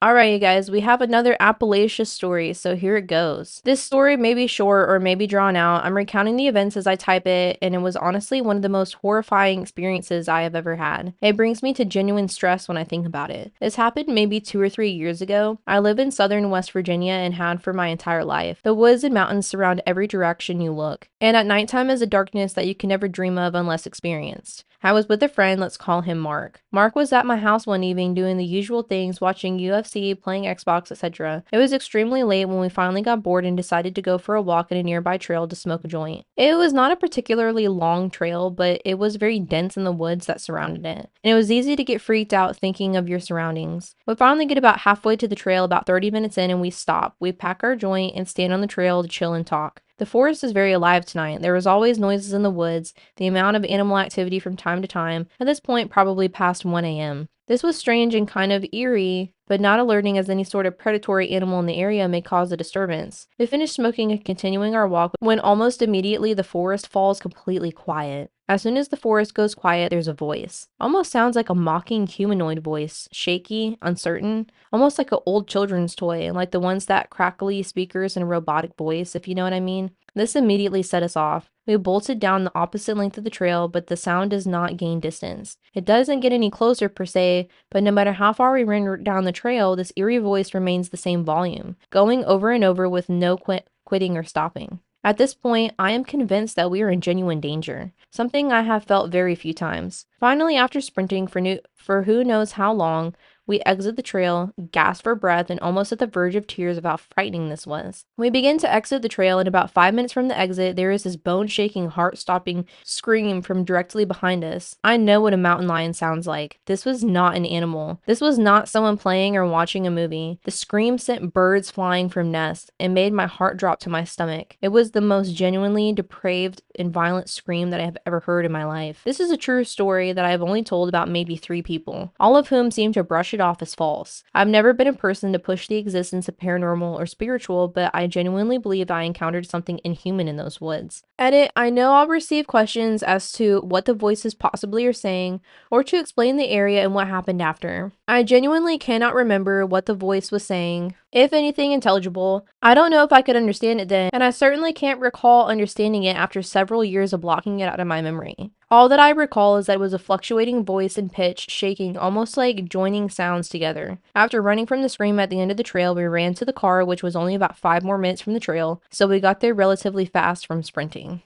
Alright, you guys, we have another Appalachia story, so here it goes. This story may be short or may be drawn out. I'm recounting the events as I type it, and it was honestly one of the most horrifying experiences I have ever had. It brings me to genuine stress when I think about it. This happened maybe 2 or 3 years ago. I live in southern West Virginia and had for my entire life. The woods and mountains surround every direction you look, and at nighttime is a darkness that you can never dream of unless experienced. I was with a friend, let's call him Mark. Mark was at my house one evening doing the usual things, watching UFC, playing Xbox, etc. It was extremely late when we finally got bored and decided to go for a walk in a nearby trail to smoke a joint. It was not a particularly long trail, but it was very dense in the woods that surrounded it, and it was easy to get freaked out thinking of your surroundings. We finally get about halfway to the trail, about 30 minutes in, and we stop. We pack our joint and stand on the trail to chill and talk. The forest is very alive tonight. There was always noises in the woods, the amount of animal activity from time to time, at this point probably past 1 a.m. This was strange and kind of eerie, but not alerting as any sort of predatory animal in the area may cause a disturbance. We finished smoking and continuing our walk when almost immediately the forest falls completely quiet. As soon as the forest goes quiet, there's a voice. Almost sounds like a mocking humanoid voice, shaky, uncertain, almost like an old children's toy, like the ones that crackly speakers and a robotic voice, if you know what I mean. This immediately set us off. We bolted down the opposite length of the trail, but the sound does not gain distance. It doesn't get any closer per se, but no matter how far we ran down the trail, this eerie voice remains the same volume, going over and over with no quitting or stopping. At this point, I am convinced that we are in genuine danger, something I have felt very few times. Finally, after sprinting for who knows how long, we exit the trail, gasp for breath, and almost at the verge of tears of how frightening this was. We begin to exit the trail, and about 5 minutes from the exit, there is this bone-shaking, heart-stopping scream from directly behind us. I know what a mountain lion sounds like. This was not an animal. This was not someone playing or watching a movie. The scream sent birds flying from nests and made my heart drop to my stomach. It was the most genuinely depraved and violent scream that I have ever heard in my life. This is a true story that I have only told about maybe 3 people, all of whom seem to brush it off as false. I've never been a person to push the existence of paranormal or spiritual, but I genuinely believe I encountered something inhuman in those woods. Edit, I know I'll receive questions as to what the voices possibly are saying, or to explain the area and what happened after. I genuinely cannot remember what the voice was saying, if anything intelligible. I don't know if I could understand it then, and I certainly can't recall understanding it after several years of blocking it out of my memory. All that I recall is that it was a fluctuating voice and pitch, shaking, almost like joining sounds together. After running from the scream at the end of the trail, we ran to the car, which was only about 5 more minutes from the trail, so we got there relatively fast from sprinting.